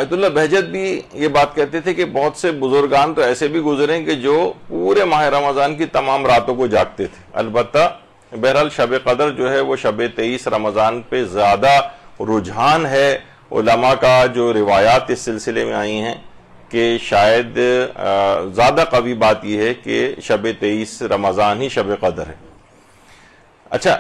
آیت اللہ بہجت بھی یہ بات کہتے تھے کہ بہت سے بزرگان تو ایسے بھی گزرے کہ جو پورے ماہ رمضان کی تمام راتوں کو جاگتے تھے. البتہ بہرحال شب قدر جو ہے وہ شب 23 رمضان پہ زیادہ رجحان ہے. علماء کا جو روایات اس سلسلے میں آئی ہیں کہ شاید زیادہ قوی بات یہ ہے کہ شب 23 رمضان ہی شب قدر ہے. اچھا،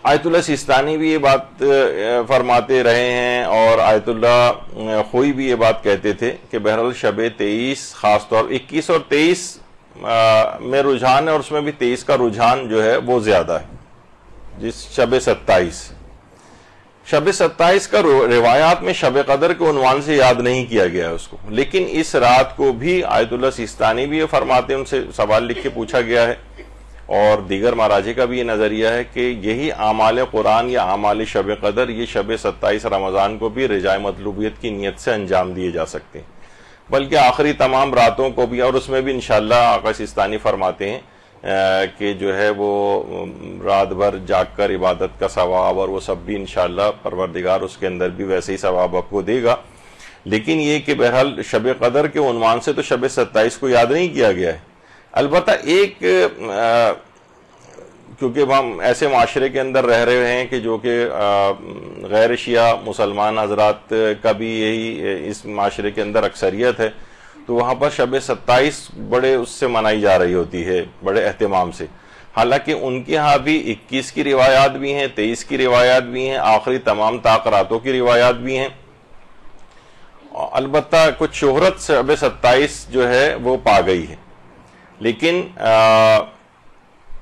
آیت اللہ سیستانی بھی یہ بات فرماتے رہے ہیں اور آیت اللہ خوئی بھی یہ بات کہتے تھے کہ بہرحال شب 23 خاص طور 21 اور 23 میں رجحان ہے، اور اس میں بھی 23 کا رجحان جو ہے وہ زیادہ ہے. جس شب 27 کا روایات میں شب قدر کے عنوان سے یاد نہیں کیا گیا ہے اس کو، لیکن اس رات کو بھی آیت اللہ سیستانی بھی یہ فرماتے ہیں، ان سے سوال لکھ کے پوچھا گیا ہے اور دیگر مراجع کا بھی یہ نظریہ ہے کہ یہی اعمال قرآن یا اعمال شب قدر یہ شب 27 رمضان کو بھی رجاء مطلوبیت کی نیت سے انجام دیے جا سکتے ہیں، بلکہ آخری تمام راتوں کو بھی، اور اس میں بھی انشاءاللہ آقا سیستانی فرماتے ہیں کہ جو ہے وہ رات بھر جاگ کر عبادت کا ثواب اور وہ سب بھی انشاءاللہ پروردگار اس کے اندر بھی ویسے ہی ثواب آپ کو دے گا. لیکن یہ کہ بہرحال شب قدر کے عنوان سے تو شب 27 کو یاد نہیں کیا گیا ہے. البتہ ایک کیونکہ ہم ایسے معاشرے کے اندر رہ رہے ہیں کہ جو کہ غیر شیعہ مسلمان حضرات کا بھی یہی اس معاشرے کے اندر اکثریت ہے، تو وہاں پر شب 27 بڑے اس سے منائی جا رہی ہوتی ہے بڑے اہتمام سے. حالانکہ ان کے ہاں بھی 21 کی روایات بھی ہیں، 23 کی روایات بھی ہیں، آخری تمام طاق راتوں کی روایات بھی ہیں. البتہ کچھ شہرت شب 27 جو ہے وہ پا گئی ہے، لیکن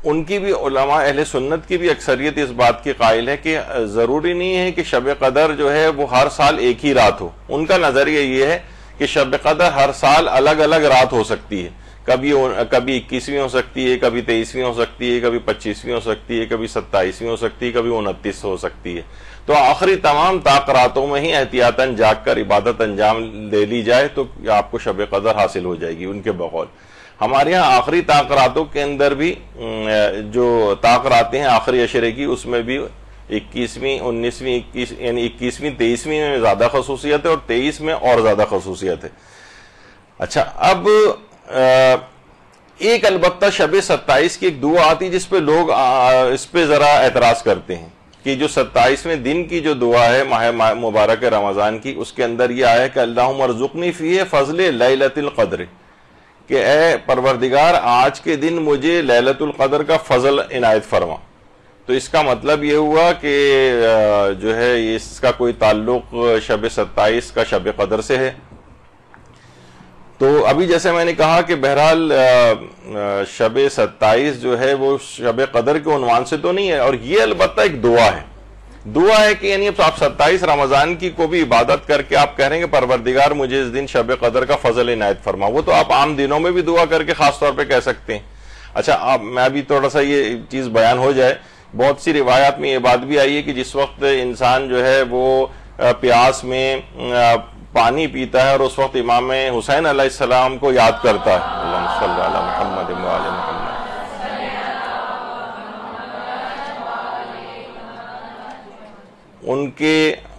ان کی بھی علماء اہل سنت کی بھی اکثریت اس بات کی قائل ہے کہ ضروری نہیں ہے کہ شب قدر جو ہے وہ ہر سال ایک ہی رات ہو. ان کا نظریہ یہ ہے کہ شب قدر ہر سال الگ الگ رات ہو سکتی ہے، کبھی 21ویں ہو سکتی ہے، کبھی 23ویں ہو سکتی ہے، کبھی 25ویں ہو سکتی ہے، کبھی 27ویں ہو سکتی ہے، کبھی 29 ہو سکتی ہے. تو آخری تمام طاق راتوں میں ہی احتیاطاً جاگ کر عبادت انجام دے لی جائے تو آپ کو شب قدر حاصل ہو جائے گی. ان کے بقول ہمارے یہاں آخری طاق راتوں کے اندر بھی جو طاق راتیں ہیں آخری عشرے کی، اس میں بھی 21ویں 19ویں یعنی 21ویں 23ویں میں زیادہ خصوصیت ہے اور 23 میں اور زیادہ خصوصیت ہے. اچھا، اب ایک البتہ شب 27 کی ایک دعا آتی جس پہ لوگ اس پہ ذرا اعتراض کرتے ہیں کہ جو 27ویں دن کی جو دعا ہے ماہ مبارک رمضان کی، اس کے اندر یہ آیا کہ اللہم ارزقنی فیہ فضل لیلۃ القدر، کہ اے پروردگار آج کے دن مجھے لیلۃ القدر کا فضل عنایت فرما. تو اس کا مطلب یہ ہوا کہ جو ہے اس کا کوئی تعلق شب 27 کا شب قدر سے ہے. تو ابھی جیسے میں نے کہا کہ بہرحال شب 27 جو ہے وہ شب قدر کے عنوان سے تو نہیں ہے، اور یہ البتہ ایک دعا ہے کہ یعنی آپ 27 رمضان کی کو بھی عبادت کر کے آپ کہہ رہے ہیں کہ پروردگار مجھے اس دن شب قدر کا فضل عنایت فرما. وہ تو آپ عام دنوں میں بھی دعا کر کے خاص طور پہ کہہ سکتے ہیں. اچھا، میں ابھی تھوڑا سا یہ چیز بیان ہو جائے. بہت سی روایات میں یہ بات بھی آئی ہے کہ جس وقت انسان جو ہے وہ پیاس میں پانی پیتا ہے اور اس وقت امام حسین علیہ السلام کو یاد کرتا ہے، اللہم صلی علی محمد و آل محمد،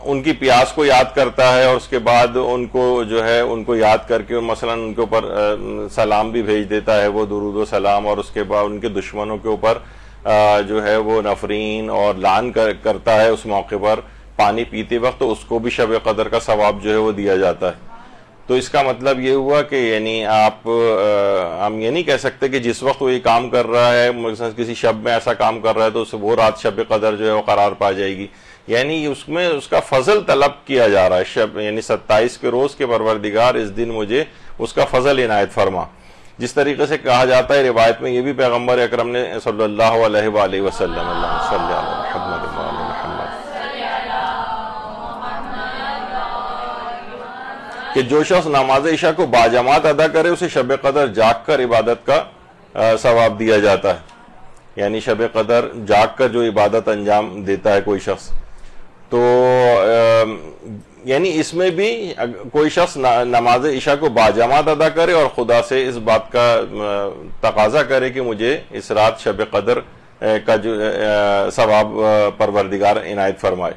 ان کی پیاس کو یاد کرتا ہے، اور اس کے بعد ان کو جو ہے ان کو یاد کر کے مثلا ان کے اوپر سلام بھی بھیج دیتا ہے، وہ درود و سلام، اور اس کے بعد ان کے دشمنوں کے اوپر جو ہے وہ نفرین اور لعن کرتا ہے اس موقع پر پانی پیتے وقت، تو اس کو بھی شب قدر کا ثواب جو ہے وہ دیا جاتا ہے. تو اس کا مطلب یہ ہوا کہ یعنی ہم یہ نہیں کہہ سکتے کہ جس وقت وہ یہ کام کر رہا ہے مثلا کسی شب میں ایسا کام کر رہا ہے تو وہ رات شب قدر جو ہے وہ قرار پا جائے گی. یعنی اس میں اس کا فضل طلب کیا جا رہا ہے، شب یعنی 27 کے روز کے پروردگار اس دن مجھے اس کا فضل عنایت فرما. جس طریقے سے کہا جاتا ہے روایت میں، یہ بھی پیغمبر اکرم نے صلی اللہ علیہ وآلہ وسلم اللہم صلی علی محمد و آل محمد، کہ جو شخص نماز عشاء کو باجماعت ادا کرے اسے شب قدر جاگ کر عبادت کا ثواب دیا جاتا ہے. یعنی شب قدر جاگ کر جو عبادت انجام دیتا ہے کوئی شخص، تو یعنی اس میں بھی کوئی شخص نماز عشاء کو باجماعت ادا کرے اور خدا سے اس بات کا تقاضا کرے کہ مجھے اس رات شب قدر کا جو ثواب پروردگار عنایت فرمائے.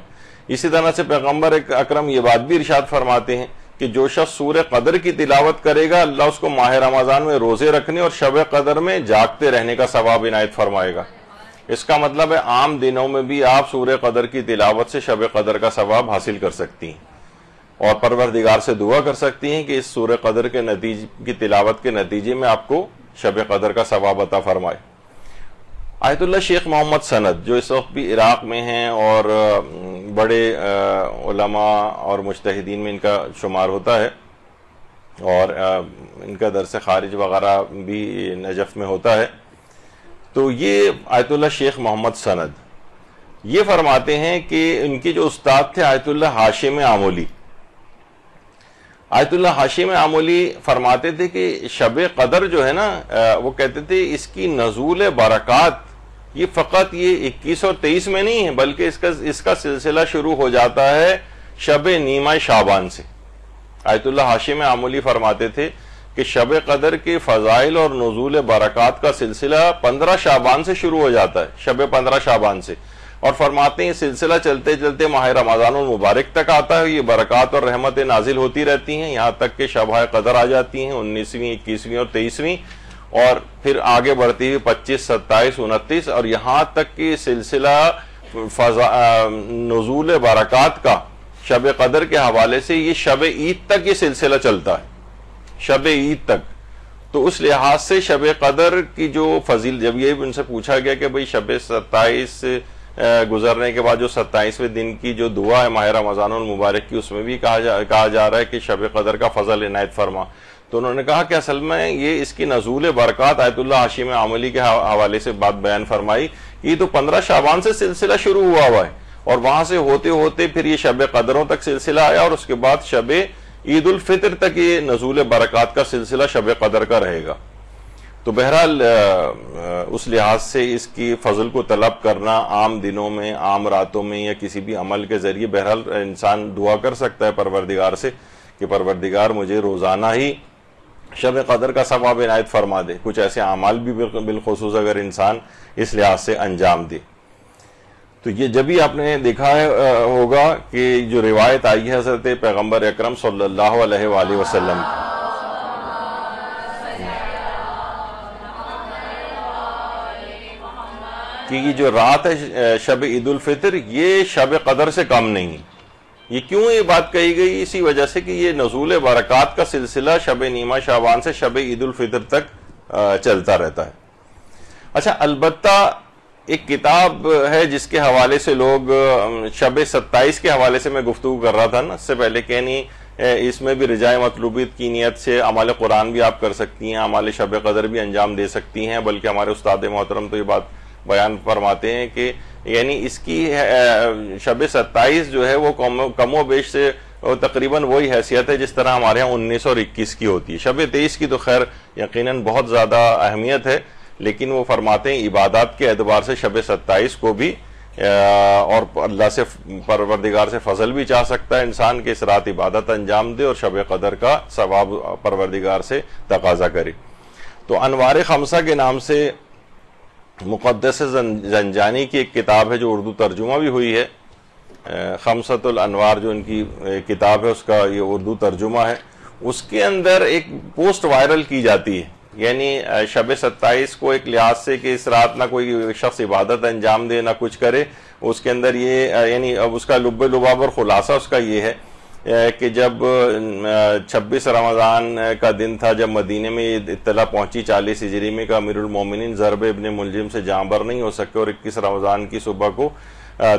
اسی طرح سے پیغمبر اکرم یہ بات بھی ارشاد فرماتے ہیں کہ جو شخص سورہ قدر کی تلاوت کرے گا اللہ اس کو ماہ رمضان میں روزے رکھنے اور شب قدر میں جاگتے رہنے کا ثواب عنایت فرمائے گا۔ اس کا مطلب ہے عام دنوں میں بھی آپ سورہ قدر کی تلاوت سے شب قدر کا ثواب حاصل کر سکتی ہیں اور پروردگار سے دعا کر سکتی ہیں کہ اس سورہ قدر کے نتیجے کی تلاوت کے نتیجے میں آپ کو شب قدر کا ثواب عطا فرمائے۔ آیت اللہ شیخ محمد سند جو اس وقت بھی عراق میں ہیں اور بڑے علماء اور مجتہدین میں ان کا شمار ہوتا ہے اور ان کا درس خارج وغیرہ بھی نجف میں ہوتا ہے، تو یہ آیت اللہ شیخ محمد سند یہ فرماتے ہیں کہ ان کے جو استاد تھے آیت اللہ ہاشم آمولی، آیت اللہ ہاشم آمولی فرماتے تھے کہ شب قدر جو ہے نا وہ کہتے تھے اس کی نزول برکات یہ فقط یہ 21 اور 23 میں نہیں ہے بلکہ اس کا سلسلہ شروع ہو جاتا ہے شب نیمہ شعبان سے۔ آیت اللہ ہاشم آمولی فرماتے تھے کہ شب قدر کے فضائل اور نزول برکات کا سلسلہ 15 شعبان سے شروع ہو جاتا ہے، شب 15 شعبان سے، اور فرماتے ہیں یہ سلسلہ چلتے چلتے ماہ رمضان المبارک تک آتا ہے۔ یہ برکات اور رحمتیں نازل ہوتی رہتی ہیں یہاں تک کہ شبہ قدر آ جاتی ہیں 19ویں، 21ویں اور 23ویں، اور پھر آگے بڑھتی ہوئی 25، 27، 29 اور یہاں تک کہ سلسلہ نزول برکات کا شب قدر کے حوالے سے یہ شب عید تک یہ سلسلہ چلتا ہے، شب عید تک۔ تو اس لحاظ سے شب قدر کی جو فضیل، جب یہ ان سے پوچھا گیا کہ بھئی شب 27 گزرنے کے بعد جو 27ویں دن کی جو دعا ہے ماہ رمضان المبارک کی اس میں بھی کہا جا رہا ہے کہ شب قدر کا فضل عنایت فرما، تو انہوں نے کہا کہ اصل میں یہ اس کی نزول برکات آیت اللہ ہاشم آمولی کے حوالے سے بات بیان فرمائی، یہ تو 15 شعبان سے سلسلہ شروع ہوا ہے اور وہاں سے ہوتے ہوتے پھر یہ شب قدروں تک سلسلہ آیا اور اس کے بعد شب عید الفطر تک یہ نزول برکات کا سلسلہ شب قدر کا رہے گا۔ تو بہرحال اس لحاظ سے اس کی فضل کو طلب کرنا عام دنوں میں، عام راتوں میں یا کسی بھی عمل کے ذریعے بہرحال انسان دعا کر سکتا ہے پروردگار سے کہ پروردگار مجھے روزانہ ہی شب قدر کا ثواب عنایت فرما دے، کچھ ایسے اعمال بھی بالخصوص اگر انسان اس لحاظ سے انجام دے۔ تو یہ جبھی آپ نے دیکھا ہوگا کہ جو روایت آئی ہے حضرت پیغمبر اکرم صلی اللہ علیہ وآلہ وسلم کہ یہ جو رات ہے شب عید الفطر یہ شب قدر سے کم نہیں۔ یہ کیوں یہ بات کہی گئی؟ اسی وجہ سے کہ یہ نزول برکات کا سلسلہ شب نیمہ شعبان سے شب عید الفطر تک چلتا رہتا ہے۔ اچھا، البتہ ایک کتاب ہے جس کے حوالے سے لوگ شب 27 کے حوالے سے میں گفتگو کر رہا تھا نا اس سے پہلے، کہ نہیں اس میں بھی رجاء مطلوبیت کی نیت سے اعمال قرآن بھی آپ کر سکتی ہیں، اعمال شب قدر بھی انجام دے سکتی ہیں، بلکہ ہمارے استاد محترم تو یہ بات بیان فرماتے ہیں کہ یعنی اس کی شب 27 جو ہے وہ کم و بیش سے تقریباً وہی حیثیت ہے جس طرح ہمارے ہاں 19 اور 21 کی ہوتی ہے۔ شب 23 کی تو خیر یقیناً بہت زیادہ اہمیت ہے، لیکن وہ فرماتے ہیں عبادات کے اعتبار سے شب 27 کو بھی اور اللہ سے پروردگار سے فضل بھی چاہ سکتا ہے انسان کہ اس رات عبادت انجام دے اور شب قدر کا ثواب پروردگار سے تقاضا کرے۔ تو انوار خمسہ کے نام سے مقدس زنجانی کی ایک کتاب ہے جو اردو ترجمہ بھی ہوئی ہے، خمسۃ الانوار جو ان کی کتاب ہے اس کا یہ اردو ترجمہ ہے، اس کے اندر ایک پوسٹ وائرل کی جاتی ہے، یعنی شب 27 کو ایک لحاظ سے کہ اس رات نہ کوئی شخص عبادت انجام دے نہ کچھ کرے، اس کے اندر یہ یعنی اب اس کا لب لباب اور خلاصہ اس کا یہ ہے کہ جب 26 رمضان کا دن تھا جب مدینے میں یہ اطلاع پہنچی 40 ہجری میں کہ امیر المومنین ضرب ابن ملجم سے جاں بر نہیں ہو سکے اور 21 رمضان کی صبح کو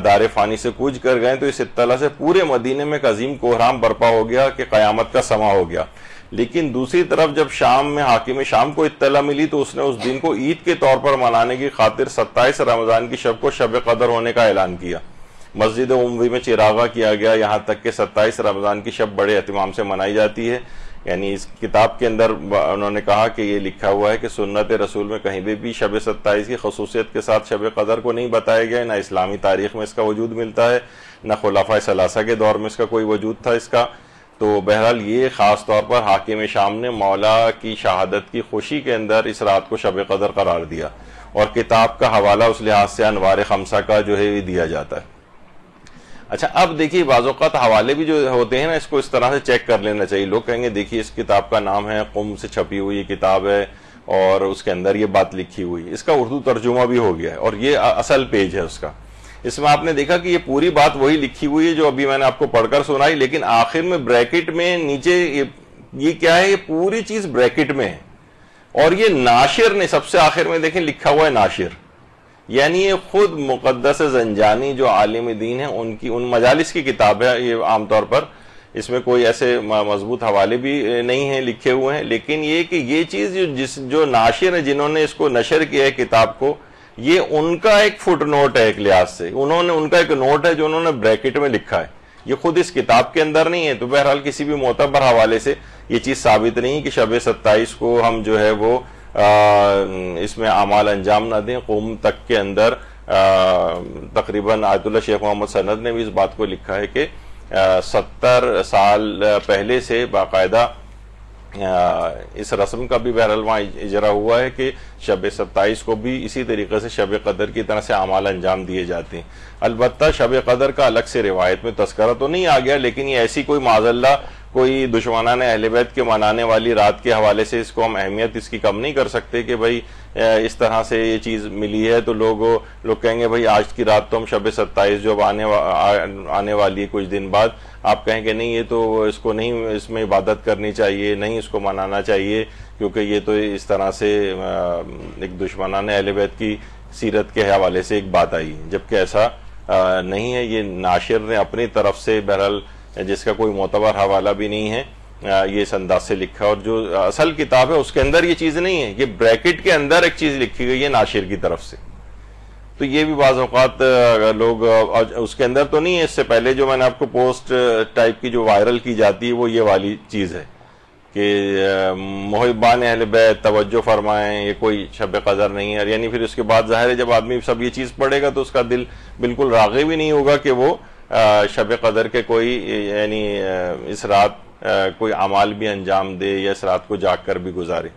دار فانی سے کوچ کر گئے، تو اس اطلاع سے پورے مدینے میں ایک عظیم کوہرام برپا ہو گیا کہ قیامت کا سما ہو گیا۔ لیکن دوسری طرف جب شام میں حاکم شام کو اطلاع ملی تو اس نے اس دن کو عید کے طور پر منانے کی خاطر 27 رمضان کی شب کو شب قدر ہونے کا اعلان کیا، مسجد اموی میں چراغاں کیا گیا، یہاں تک کہ 27 رمضان کی شب بڑے اہتمام سے منائی جاتی ہے۔ یعنی اس کتاب کے اندر انہوں نے کہا کہ یہ لکھا ہوا ہے کہ سنت رسول میں کہیں بھی شب 27 کی خصوصیت کے ساتھ شب قدر کو نہیں بتایا گیا، نہ اسلامی تاریخ میں اس کا وجود ملتا ہے، نہ خلفائے ثلاثہ کے دور میں اس کا کوئی وجود تھا اس کا۔ تو بہرحال یہ خاص طور پر حاکم شام نے مولا کی شہادت کی خوشی کے اندر اس رات کو شب قدر قرار دیا، اور کتاب کا حوالہ اس لحاظ سے انوار خمسہ کا جو ہے یہ دیا جاتا ہے۔ اچھا اب دیکھیے بعض اوقات حوالے بھی جو ہوتے ہیں نا اس کو اس طرح سے چیک کر لینا چاہیے. لوگ کہیں گے دیکھیے اس کتاب کا نام ہے قم سے چھپی ہوئی کتاب ہے اور اس کے اندر یہ بات لکھی ہوئی, اس کا اردو ترجمہ بھی ہو گیا ہے اور یہ اصل پیج ہے اس کا. اس میں آپ نے دیکھا کہ یہ پوری بات وہی لکھی ہوئی ہے جو ابھی میں نے آپ کو پڑھ کر سنائی, لیکن آخر میں بریکٹ میں نیچے یہ کیا ہے, یہ پوری چیز بریکٹ میں ہے. اور یہ ناشر نے سب سے آخر میں دیکھیں لکھا ہوا ہے ناشر, یعنی یہ خود مقدس زنجانی جو عالم دین ہیں ان مجالس کی کتاب ہے. یہ عام طور پر اس میں کوئی ایسے مضبوط حوالے بھی نہیں ہیں لکھے ہوئے ہیں, لیکن یہ کہ یہ چیز جو ناشر ہیں جنہوں نے اس کو نشر کیا ہے کتاب کو, یہ ان کا ایک فٹ نوٹ ہے ایک لحاظ سے, ان کا ایک نوٹ ہے جو انہوں نے بریکٹ میں لکھا ہے, یہ خود اس کتاب کے اندر نہیں ہے. تو بہرحال کسی بھی معتبر حوالے سے یہ چیز ثابت نہیں کہ شب 27 کو ہم جو ہے وہ اس میں اعمال انجام نہ دیں. قوم تک کے اندر تقریباً آیت اللہ شیخ محمد سند نے بھی اس بات کو لکھا ہے کہ 70 سال پہلے سے باقاعدہ اس رسم کا بھی بہرحال وہاں اجرا ہوا ہے کہ شب 27 کو بھی اسی طریقے سے شب قدر کی طرح سے اعمال انجام دیے جاتے ہیں. البتہ شب قدر کا الگ سے روایت میں تذکرہ تو نہیں آ گیا, لیکن یہ ایسی کوئی معاذ اللہ کوئی دشمنان اہل بیت کے منانے والی رات کے حوالے سے اس کو ہم اہمیت اس کی کم نہیں کر سکتے کہ بھائی اس طرح سے یہ چیز ملی ہے تو لوگ کہیں گے بھائی آج کی رات تو ہم شب 27 جو آنے والی ہے کچھ دن بعد, آپ کہیں گے نہیں یہ تو اس کو نہیں, اس میں عبادت کرنی چاہیے, نہیں اس کو منانا چاہیے کیونکہ یہ تو اس طرح سے ایک دشمنان اہل بیت کی سیرت کے حوالے سے ایک بات آئی, جبکہ ایسا نہیں ہے. یہ ناشر نے اپنی طرف سے بہرحال جس کا کوئی معتبر حوالہ بھی نہیں ہے یہ اس انداز سے لکھا, اور جو اصل کتاب ہے اس کے اندر یہ چیز نہیں ہے, یہ بریکٹ کے اندر ایک چیز لکھی گئی ہے ناشر کی طرف سے. تو یہ بھی بعض اوقات اگر لوگ اس کے اندر تو نہیں ہے, اس سے پہلے جو میں نے آپ کو پوسٹ ٹائپ کی جو وائرل کی جاتی ہے وہ یہ والی چیز ہے کہ محبان اہل بیت توجہ فرمائیں, یہ کوئی شب قدر نہیں ہے. یعنی پھر اس کے بعد ظاہر ہے جب آدمی سب یہ چیز پڑھے گا تو اس کا دل بالکل راغب ہی نہیں ہوگا کہ وہ شب قدر کے کوئی یعنی اس رات کوئی اعمال بھی انجام دے یا اس رات کو جاگ کر بھی گزارے.